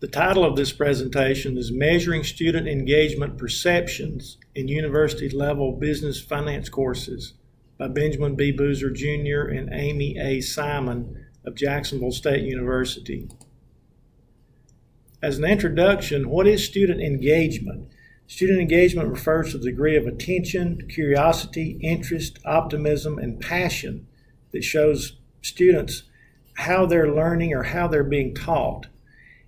The title of this presentation is Measuring Student Engagement Perceptions in University-Level Business Finance Courses by Benjamin B. Boozer Jr. and Amy A. Simon of Jacksonville State University. As an introduction, what is student engagement? Student engagement refers to the degree of attention, curiosity, interest, optimism, and passion that shows students how they're learning or how they're being taught.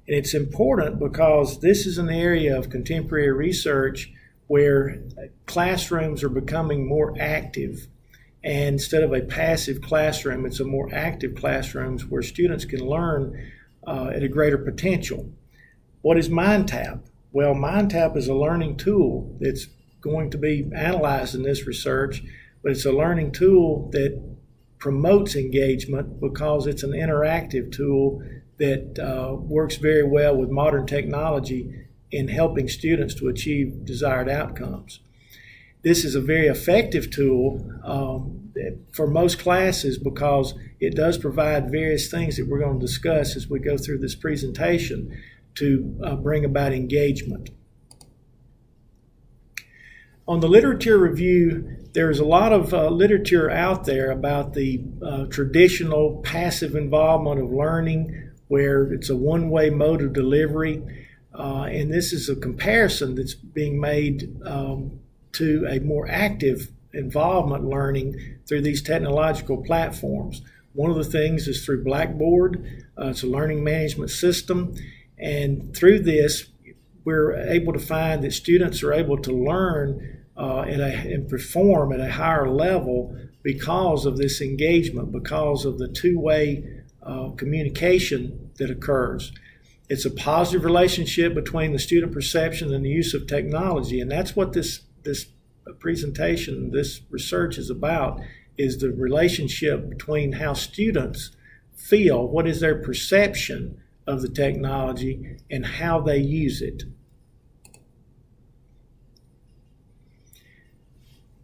And it's important because this is an area of contemporary research where classrooms are becoming more active. And instead of a passive classroom, it's a more active classroom where students can learn at a greater potential. What is MindTap? Well, MindTap is a learning tool that's going to be analyzed in this research, but it's a learning tool that promotes engagement because it's an interactive tool that works very well with modern technology in helping students to achieve desired outcomes. This is a very effective tool for most classes because it does provide various things that we're going to discuss as we go through this presentation to bring about engagement. On the literature review, there's a lot of literature out there about the traditional passive involvement of learning where it's a one-way mode of delivery. And this is a comparison that's being made to a more active involvement learning through these technological platforms. One of the things is through Blackboard. It's a learning management system. And through this, we're able to find that students are able to learn and perform at a higher level because of this engagement, because of the two-way communication that occurs. It's a positive relationship between the student perception and the use of technology, and that's what this presentation, this research is about, is the relationship between how students feel, what is their perception of the technology, and how they use it.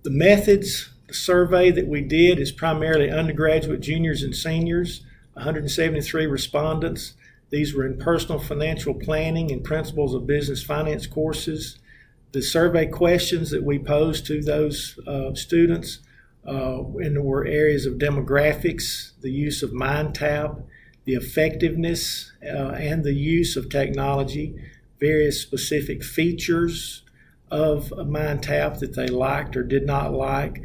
The methods, the survey that we did is primarily undergraduate, juniors, and seniors. 173 respondents. These were in personal financial planning and principles of business finance courses. The survey questions that we posed to those students were areas of demographics, the use of MindTap, the effectiveness and the use of technology, various specific features of MindTap that they liked or did not like.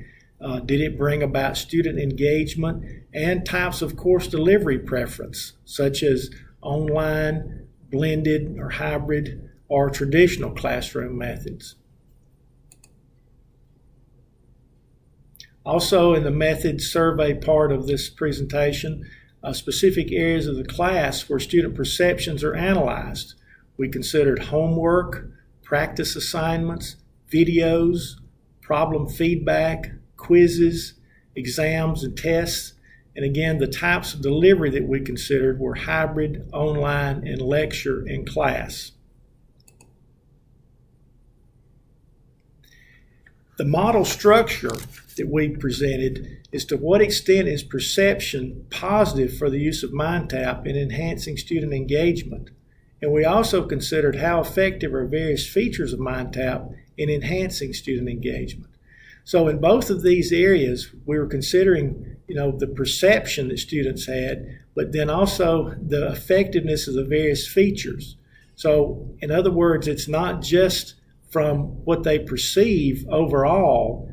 Did it bring about student engagement, and types of course delivery preference, such as online, blended or hybrid, or traditional classroom methods. Also in the methods survey part of this presentation, specific areas of the class where student perceptions are analyzed. We considered homework, practice assignments, videos, problem feedback, quizzes, exams, and tests. And again, the types of delivery that we considered were hybrid, online, and lecture and class. The model structure that we presented is to what extent is perception positive for the use of MindTap in enhancing student engagement. And we also considered how effective are various features of MindTap in enhancing student engagement. So in both of these areas, we were considering, the perception that students had, but then also the effectiveness of the various features. So in other words, it's not just from what they perceive overall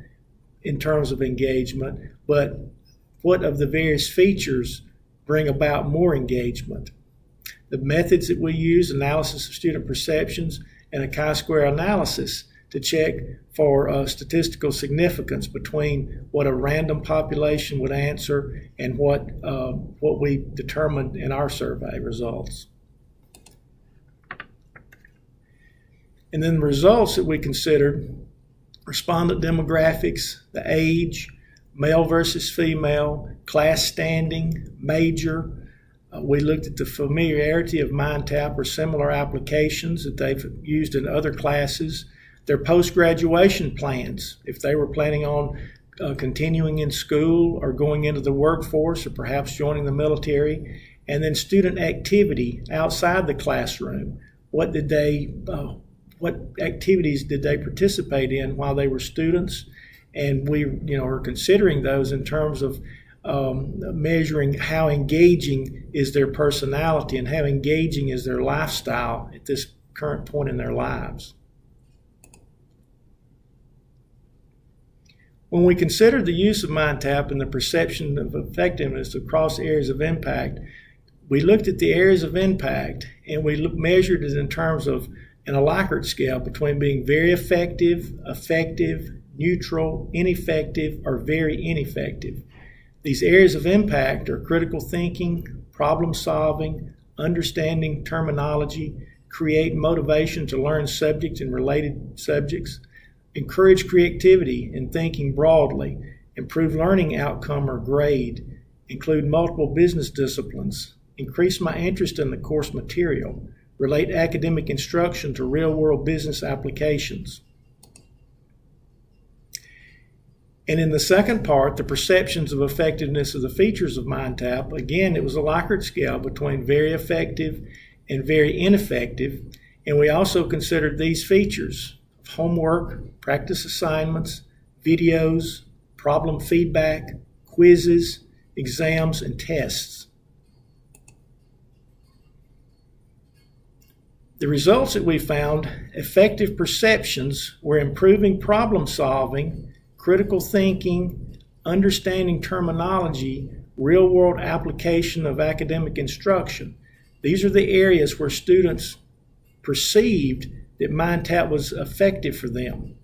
in terms of engagement, but what of the various features bring about more engagement. The methods that we use, analysis of student perceptions, and a chi-square analysis to check for statistical significance between what a random population would answer and what we determined in our survey results. And then the results that we considered, respondent demographics, the age, male versus female, class standing, major. We looked at the familiarity of MindTap or similar applications that they've used in other classes, their post-graduation plans, if they were planning on continuing in school or going into the workforce or perhaps joining the military, and then student activity outside the classroom. What activities did they participate in while they were students? And we, are considering those in terms of measuring how engaging is their personality and how engaging is their lifestyle at this current point in their lives. When we considered the use of MindTap and the perception of effectiveness across areas of impact, we looked at the areas of impact and we measured it in terms of in a Likert scale between being very effective, neutral, ineffective, or very ineffective. These areas of impact are critical thinking, problem solving, understanding terminology, create motivation to learn subjects and related subjects, encourage creativity and thinking broadly, improve learning outcome or grade, include multiple business disciplines, increase my interest in the course material, relate academic instruction to real-world business applications. And in the second part, the perceptions of effectiveness of the features of MindTap, again, it was a Likert scale between very effective and very ineffective. And we also considered these features: homework, practice assignments, videos, problem feedback, quizzes, exams, and tests. The results that we found: effective perceptions were improving problem solving, critical thinking, understanding terminology, real-world application of academic instruction. These are the areas where students perceived that MindTap was effective for them.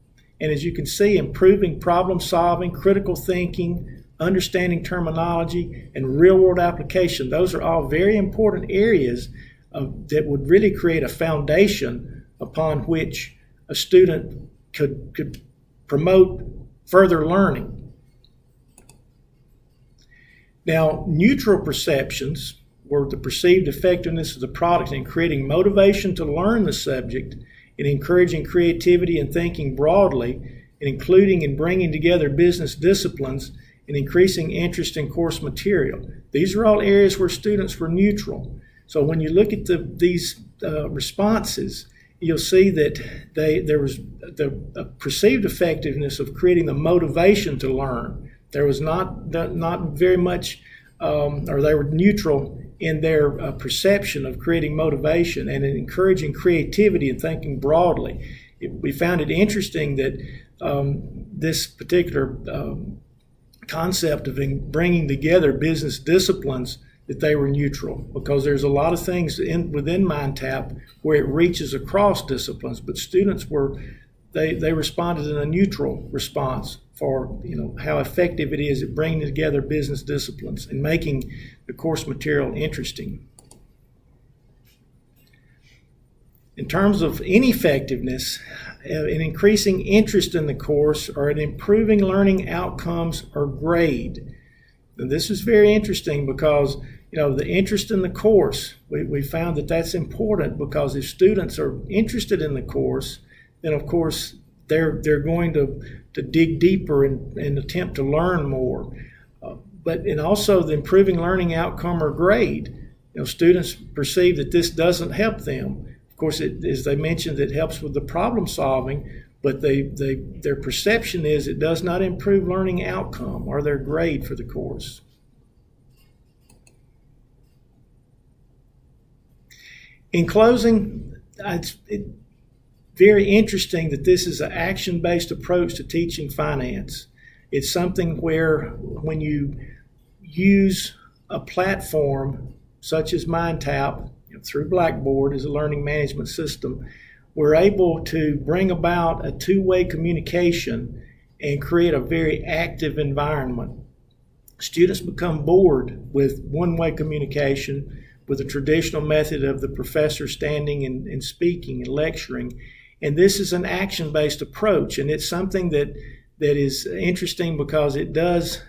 And as you can see, improving problem solving, critical thinking, understanding terminology, and real-world application, those are all very important areas that would really create a foundation upon which a student could promote further learning. Now, neutral perceptions were the perceived effectiveness of the product in creating motivation to learn the subject and encouraging creativity and thinking broadly, and including and bringing together business disciplines and increasing interest in course material. These are all areas where students were neutral. So when you look at these responses, you'll see that there was the perceived effectiveness of creating the motivation to learn. There was not very much, or they were neutral in their perception of creating motivation and in encouraging creativity and thinking broadly. We found it interesting that this particular concept of bringing together business disciplines, that they were neutral, because there's a lot of things within MindTap where it reaches across disciplines, but students they responded in a neutral response for how effective it is at bringing together business disciplines and making the course material interesting. In terms of ineffectiveness, an increasing interest in the course or an improving learning outcomes or grade. And this is very interesting because the interest in the course, we found that that's important, because if students are interested in the course, then of course they're going to dig deeper and attempt to learn more. And also the improving learning outcome or grade. Students perceive that this doesn't help them. Of course, as they mentioned, it helps with the problem solving, but their perception is it does not improve learning outcome or their grade for the course. In closing, it's very interesting that this is an action-based approach to teaching finance. It's something where when you use a platform such as MindTap through Blackboard as a learning management system, we're able to bring about a two-way communication and create a very active environment. Students become bored with one-way communication, with a traditional method of the professor standing and speaking and lecturing. And this is an action-based approach, and it's something that is interesting because it does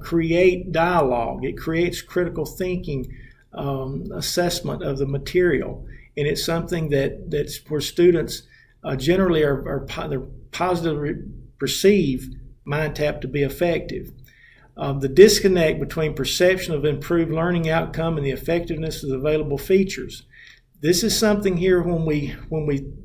create dialogue. It creates critical thinking, assessment of the material, and it's something that's where students generally are positively perceive MindTap to be effective. the disconnect between perception of improved learning outcome and the effectiveness of the available features. This is something here when we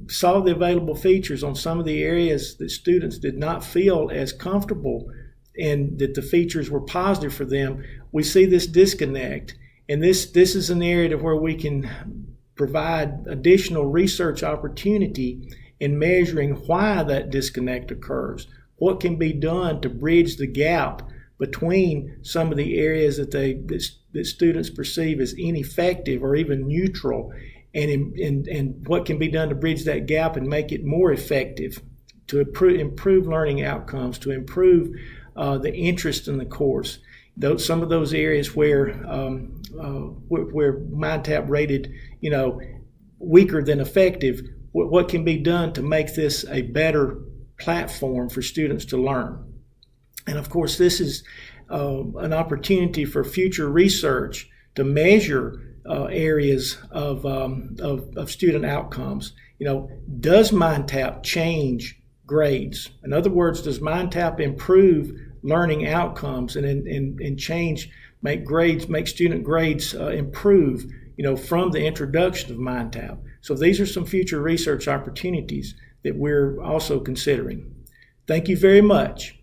saw the available features on some of the areas that students did not feel as comfortable and that the features were positive for them, we see this disconnect. And this is an area where we can provide additional research opportunity in measuring why that disconnect occurs. What can be done to bridge the gap between some of the areas that students perceive as ineffective or even neutral, and what can be done to bridge that gap and make it more effective, to improve learning outcomes, to improve the interest in the course. Some of those areas where MindTap rated, weaker than effective, what can be done to make this a better platform for students to learn. And of course, this is an opportunity for future research to measure areas of student outcomes. Does MindTap change grades? In other words, does MindTap improve learning outcomes and make student grades improve, from the introduction of MindTap? So these are some future research opportunities that we're also considering. Thank you very much.